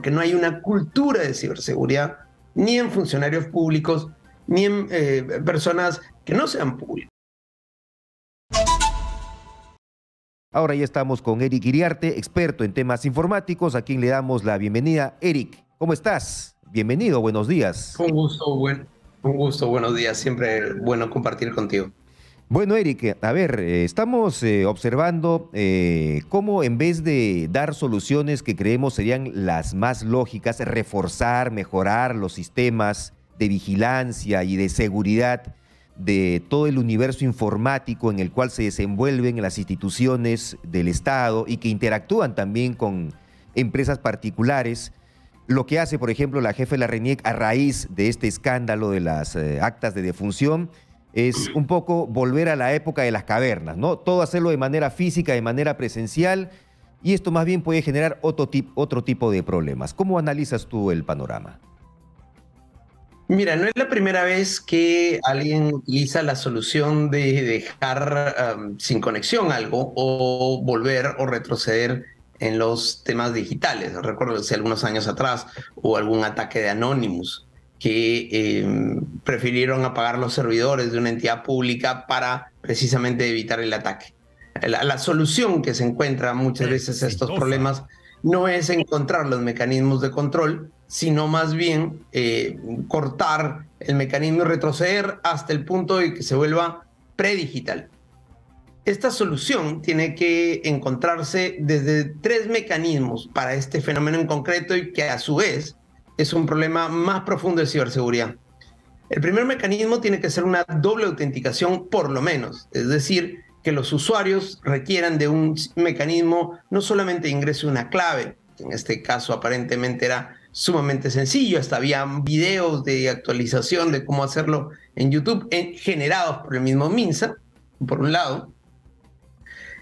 porque no hay una cultura de ciberseguridad ni en funcionarios públicos, ni en personas que no sean públicas. Ahora ya estamos con Eric Iriarte, experto en temas informáticos, a quien le damos la bienvenida. Eric, ¿cómo estás? Bienvenido, buenos días. Un gusto, buenos días. Siempre bueno compartir contigo. Bueno, Eric, a ver, estamos observando cómo en vez de dar soluciones que creemos serían las más lógicas, reforzar, mejorar los sistemas de vigilancia y de seguridad de todo el universo informático en el cual se desenvuelven las instituciones del Estado y que interactúan también con empresas particulares. Lo que hace, por ejemplo, la jefa de la RENIEC a raíz de este escándalo de las actas de defunción es un poco volver a la época de las cavernas, ¿no? Todo hacerlo de manera física, de manera presencial, y esto más bien puede generar otro tipo de problemas. ¿Cómo analizas tú el panorama? Mira, no es la primera vez que alguien utiliza la solución de dejar sin conexión algo o volver o retroceder en los temas digitales. Recuerdo hace algunos años atrás hubo algún ataque de Anonymous que prefirieron apagar los servidores de una entidad pública para precisamente evitar el ataque. La solución que se encuentra muchas veces a estos problemas no es encontrar los mecanismos de control, sino más bien cortar el mecanismo y retroceder hasta el punto de que se vuelva predigital. Esta solución tiene que encontrarse desde 3 mecanismos para este fenómeno en concreto y que a su vez es un problema más profundo de ciberseguridad. El primer mecanismo tiene que ser una doble autenticación por lo menos, es decir, que los usuarios requieran de un mecanismo no solamente de ingreso de una clave, que en este caso aparentemente era sumamente sencillo, hasta había videos de actualización de cómo hacerlo en YouTube generados por el mismo MINSA, por un lado.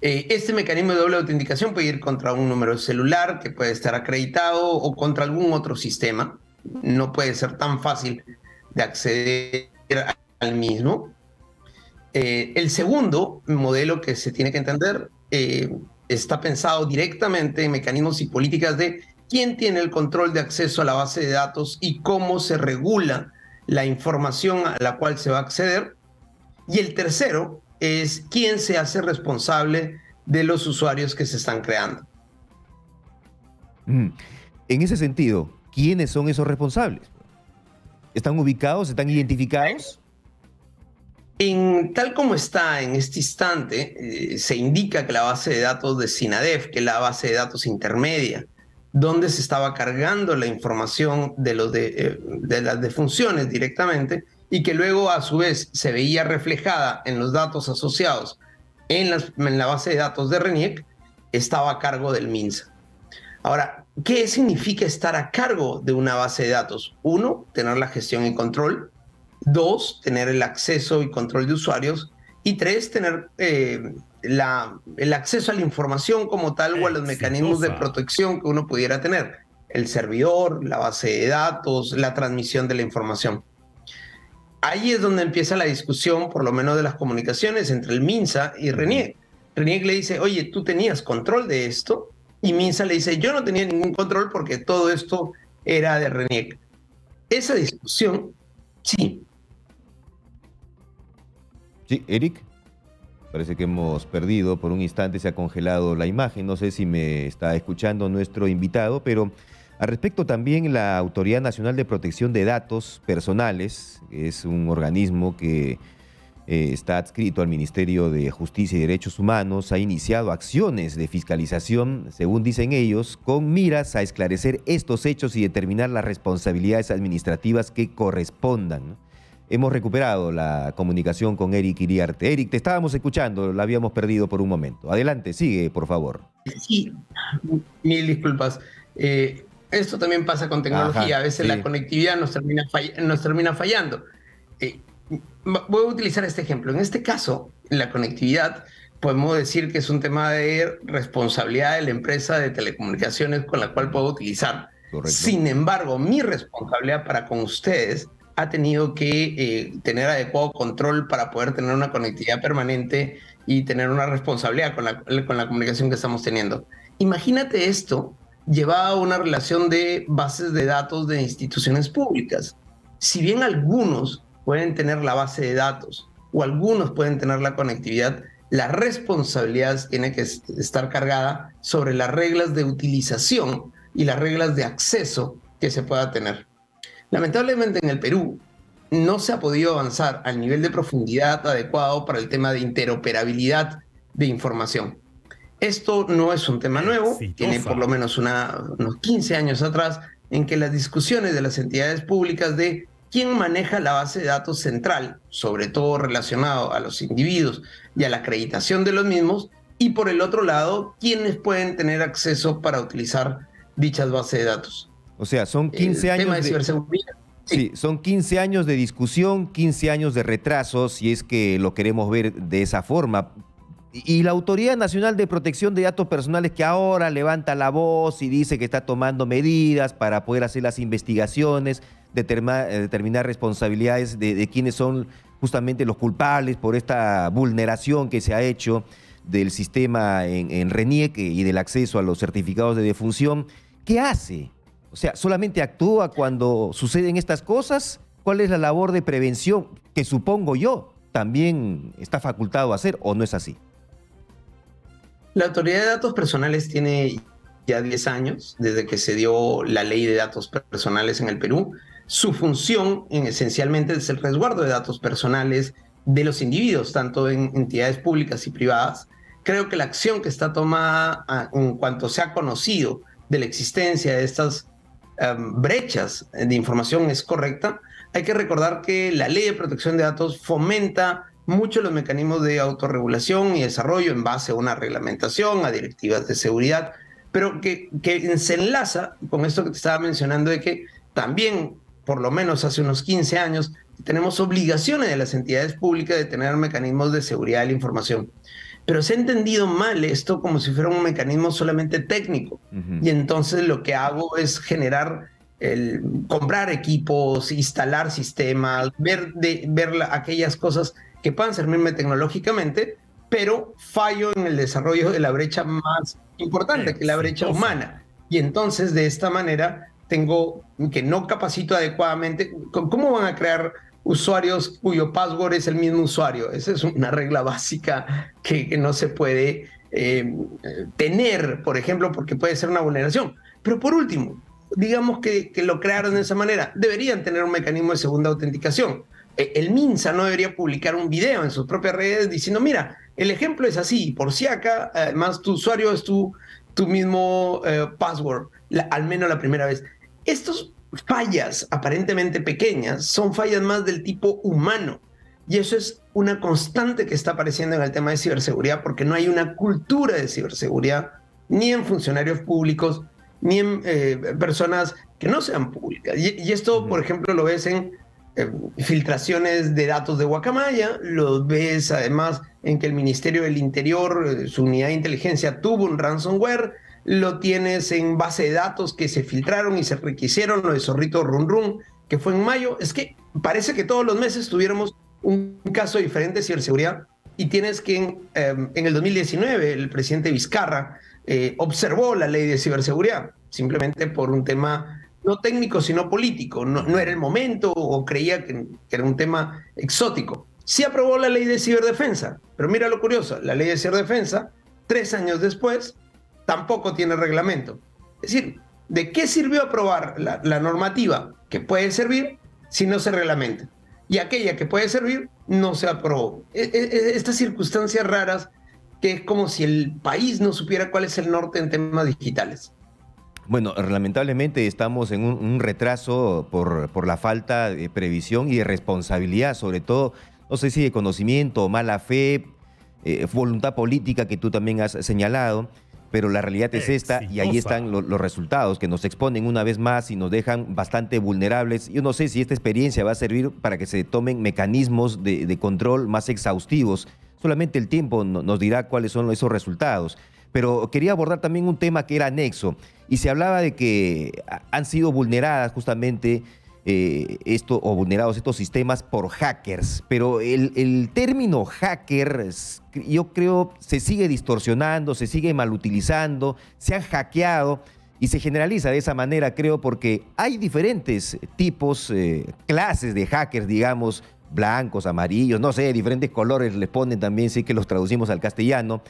Este mecanismo de doble autenticación puede ir contra un número de celular que puede estar acreditado o contra algún otro sistema. No puede ser tan fácil de acceder al mismo. El segundo modelo que se tiene que entender está pensado directamente en mecanismos y políticas de quién tiene el control de acceso a la base de datos y cómo se regula la información a la cual se va a acceder. Y el tercero es quién se hace responsable de los usuarios que se están creando. En ese sentido, ¿quiénes son esos responsables? ¿Están ubicados? ¿Están identificados? Tal como está en este instante, se indica que la base de datos de SINADEF, que es la base de datos intermedia, donde se estaba cargando la información de las defunciones directamente, y que luego a su vez se veía reflejada en los datos asociados en la base de datos de RENIEC, estaba a cargo del MINSA. Ahora, ¿qué significa estar a cargo de una base de datos? 1, tener la gestión y control. 2, tener el acceso y control de usuarios. Y 3, tener el acceso a la información como tal o a los mecanismos de protección que uno pudiera tener. El servidor, la base de datos, la transmisión de la información. Ahí es donde empieza la discusión, por lo menos de las comunicaciones entre el MINSA y RENIEC. RENIEC le dice, oye, ¿tú tenías control de esto? Y MINSA le dice, yo no tenía ningún control porque todo esto era de RENIEC. Esa discusión, sí. Sí, Eric, parece que hemos perdido por un instante, se ha congelado la imagen. No sé si me está escuchando nuestro invitado, pero al respecto también la Autoridad Nacional de Protección de Datos Personales, es un organismo que está adscrito al Ministerio de Justicia y Derechos Humanos, ha iniciado acciones de fiscalización, según dicen ellos, con miras a esclarecer estos hechos y determinar las responsabilidades administrativas que correspondan, ¿no? Hemos recuperado la comunicación con Eric Iriarte. Eric, te estábamos escuchando, la habíamos perdido por un momento. Adelante, sigue, por favor. Sí, mil disculpas. Esto también pasa con tecnología. Ajá, a veces sí. la conectividad nos termina fallando. Voy a utilizar este ejemplo. En este caso, la conectividad, podemos decir que es un tema de responsabilidad de la empresa de telecomunicaciones con la cual puedo utilizar. Correcto. Sin embargo, mi responsabilidad para con ustedes ha tenido que tener adecuado control para poder tener una conectividad permanente y tener una responsabilidad con la comunicación que estamos teniendo. Imagínate esto llevaba a una relación de bases de datos de instituciones públicas. Si bien algunos pueden tener la base de datos o algunos pueden tener la conectividad, la responsabilidad tiene que estar cargada sobre las reglas de utilización y las reglas de acceso que se pueda tener. Lamentablemente en el Perú no se ha podido avanzar al nivel de profundidad adecuado para el tema de interoperabilidad de información. Esto no es un tema nuevo, tiene por lo menos unos 15 años atrás, en que las discusiones de las entidades públicas de quién maneja la base de datos central, sobre todo relacionado a los individuos y a la acreditación de los mismos, y por el otro lado, quiénes pueden tener acceso para utilizar dichas bases de datos. O sea, son 15 años tema de ciberseguridad. Sí, son 15 años de discusión, 15 años de retraso, si es que lo queremos ver de esa forma. Y la Autoridad Nacional de Protección de Datos Personales, que ahora levanta la voz y dice que está tomando medidas para poder hacer las investigaciones, determinar responsabilidades de quienes son justamente los culpables por esta vulneración que se ha hecho del sistema en RENIEC y del acceso a los certificados de defunción. ¿Qué hace? O sea, ¿solamente actúa cuando suceden estas cosas? ¿Cuál es la labor de prevención que supongo yo también está facultado a hacer, o no es así? La Autoridad de Datos Personales tiene ya 10 años desde que se dio la Ley de Datos Personales en el Perú. Su función esencialmente es el resguardo de datos personales de los individuos, tanto en entidades públicas y privadas. Creo que la acción que está tomada en cuanto se ha conocido de la existencia de estas brechas de información es correcta. Hay que recordar que la Ley de Protección de Datos fomenta mucho los mecanismos de autorregulación y desarrollo en base a una reglamentación, a directivas de seguridad, pero que se enlaza con esto que te estaba mencionando de que también, por lo menos hace unos 15 años, tenemos obligaciones de las entidades públicas de tener mecanismos de seguridad de la información. Pero se ha entendido mal esto como si fuera un mecanismo solamente técnico. Y entonces lo que hago es comprar equipos, instalar sistemas, ver aquellas cosas que puedan servirme tecnológicamente, pero fallo en el desarrollo de la brecha más importante, que es la brecha humana. Y entonces de esta manera tengo que no capacito adecuadamente. ¿Cómo van a crear usuarios cuyo password es el mismo usuario? Esa es una regla básica que no se puede tener, por ejemplo, porque puede ser una vulneración. Pero por último, digamos que lo crearon de esa manera, deberían tener un mecanismo de segunda autenticación. El MINSA no debería publicar un video en sus propias redes diciendo, mira, el ejemplo es así, por si acá, además tu usuario es tu mismo password, al menos la primera vez. Estos fallas aparentemente pequeñas son fallas más del tipo humano, y eso es una constante que está apareciendo en el tema de ciberseguridad, porque no hay una cultura de ciberseguridad ni en funcionarios públicos ni en personas que no sean públicas. Y esto, por ejemplo, lo ves en filtraciones de datos de Guacamaya, lo ves además en que el Ministerio del Interior, su unidad de inteligencia, tuvo un ransomware, lo tienes en base de datos que se filtraron y se requisieron, lo de Zorrito Run Run, que fue en mayo. Es que parece que todos los meses tuviéramos un caso diferente de ciberseguridad, y tienes que en el 2019 el presidente Vizcarra observó la ley de ciberseguridad, simplemente por un tema no técnico, sino político. No era el momento, o creía que era un tema exótico. Sí aprobó la ley de ciberdefensa, pero mira lo curioso, la ley de ciberdefensa, 3 años después, tampoco tiene reglamento. Es decir, ¿de qué sirvió aprobar la normativa que puede servir si no se reglamenta? Y aquella que puede servir no se aprobó. Estas circunstancias raras, que es como si el país no supiera cuál es el norte en temas digitales. Bueno, lamentablemente estamos en un retraso por la falta de previsión y de responsabilidad, sobre todo, no sé si de conocimiento o mala fe, voluntad política que tú también has señalado, pero la realidad es esta, y ahí están los resultados que nos exponen una vez más y nos dejan bastante vulnerables. Yo no sé si esta experiencia va a servir para que se tomen mecanismos de control más exhaustivos. Solamente el tiempo nos dirá cuáles son esos resultados. Pero quería abordar también un tema que era anexo, y se hablaba de que han sido vulneradas justamente vulnerados estos sistemas por hackers, pero el término hacker, yo creo, se sigue distorsionando, se sigue malutilizando, se han hackeado. Y se generaliza de esa manera, creo, porque hay diferentes tipos, clases de hackers, digamos, blancos, amarillos, no sé, diferentes colores les ponen también, sí que los traducimos al castellano,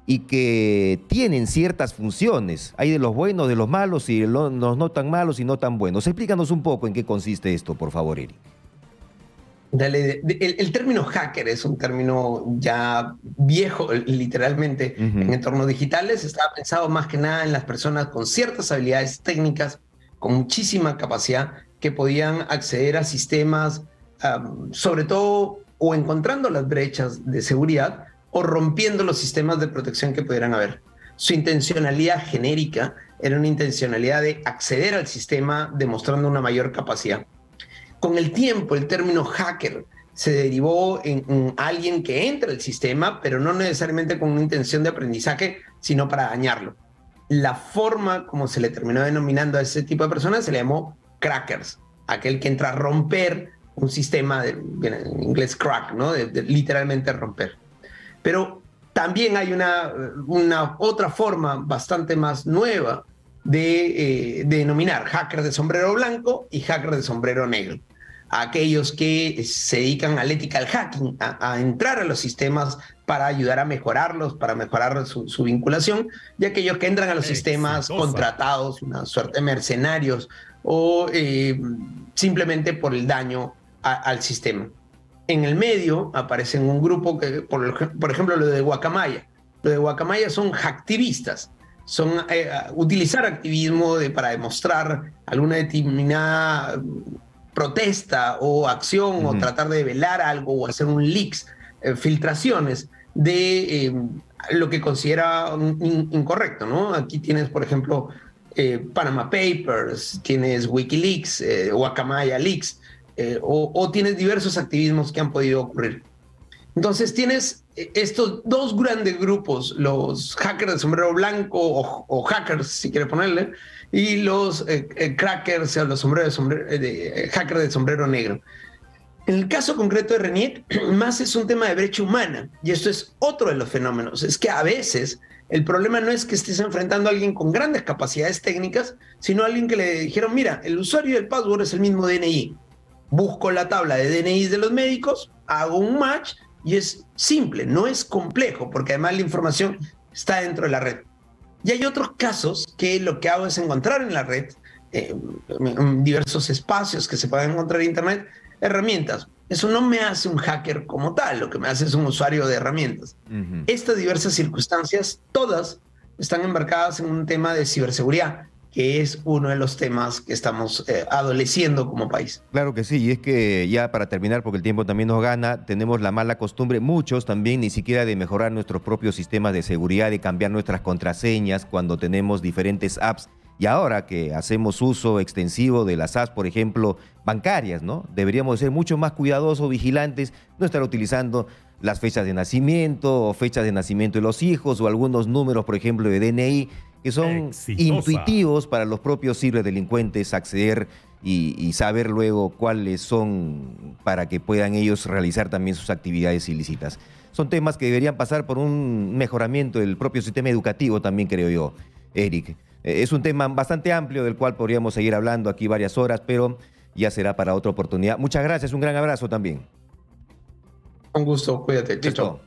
y que tienen ciertas funciones. Hay de los buenos, de los malos, y los no tan malos y no tan buenos. Explícanos un poco en qué consiste esto, por favor, Eric. Dale, el término hacker es un término ya viejo, literalmente, en entornos digitales. Estaba pensado más que nada en las personas con ciertas habilidades técnicas, con muchísima capacidad, que podían acceder a sistemas, sobre todo, o encontrando las brechas de seguridad, o rompiendo los sistemas de protección que pudieran haber. Su intencionalidad genérica era una intencionalidad de acceder al sistema demostrando una mayor capacidad. Con el tiempo, el término hacker se derivó en alguien que entra al sistema, pero no necesariamente con una intención de aprendizaje, sino para dañarlo. La forma como se le terminó denominando a ese tipo de personas se le llamó crackers, aquel que entra a romper un sistema, en inglés crack, ¿no? De literalmente romper. Pero también hay una otra forma bastante más nueva de denominar hacker de sombrero blanco y hacker de sombrero negro. A aquellos que se dedican al ethical hacking, a entrar a los sistemas para ayudar a mejorarlos, para mejorar su vinculación, y aquellos que entran a los sistemas contratados, una suerte de mercenarios, o simplemente por el daño al sistema. En el medio aparecen un grupo que, por ejemplo, lo de Guacamaya. Lo de Guacamaya son hacktivistas. Son utilizar activismo para demostrar alguna determinada protesta o acción, o tratar de velar algo, o hacer un leaks, filtraciones de lo que considera incorrecto, ¿no? Aquí tienes, por ejemplo, Panama Papers, tienes Wikileaks, Guacamaya Leaks, o tienes diversos activismos que han podido ocurrir. Entonces tienes estos dos grandes grupos, los hackers de sombrero blanco, o hackers, si quieres ponerle, y los crackers, o los hackers de sombrero negro. En el caso concreto de RENIEC, más es un tema de brecha humana, y esto es otro de los fenómenos. Es que a veces el problema no es que estés enfrentando a alguien con grandes capacidades técnicas, sino a alguien que le dijeron, mira, el usuario y el password es el mismo DNI. Busco la tabla de DNIs de los médicos, hago un match, y es simple, no es complejo, porque además la información está dentro de la red. Y hay otros casos que lo que hago es encontrar en la red, en diversos espacios que se pueden encontrar en Internet, herramientas. Eso no me hace un hacker como tal, lo que me hace es un usuario de herramientas. Estas diversas circunstancias, todas están embarcadas en un tema de ciberseguridad, que es uno de los temas que estamos adoleciendo como país. Claro que sí, y es que ya para terminar, porque el tiempo también nos gana, tenemos la mala costumbre, muchos también, ni siquiera de mejorar nuestros propios sistemas de seguridad, de cambiar nuestras contraseñas cuando tenemos diferentes apps. Y ahora que hacemos uso extensivo de las apps, por ejemplo, bancarias, ¿no? Deberíamos ser mucho más cuidadosos, vigilantes, no estar utilizando las fechas de nacimiento o fechas de nacimiento de los hijos o algunos números, por ejemplo, de DNI, que son intuitivos para los propios ciberdelincuentes acceder y saber luego cuáles son para que puedan ellos realizar también sus actividades ilícitas. Son temas que deberían pasar por un mejoramiento del propio sistema educativo también, creo yo, Eric. Es un tema bastante amplio del cual podríamos seguir hablando aquí varias horas, pero ya será para otra oportunidad. Muchas gracias, un gran abrazo también. Un gusto, cuídate. Chao, chao.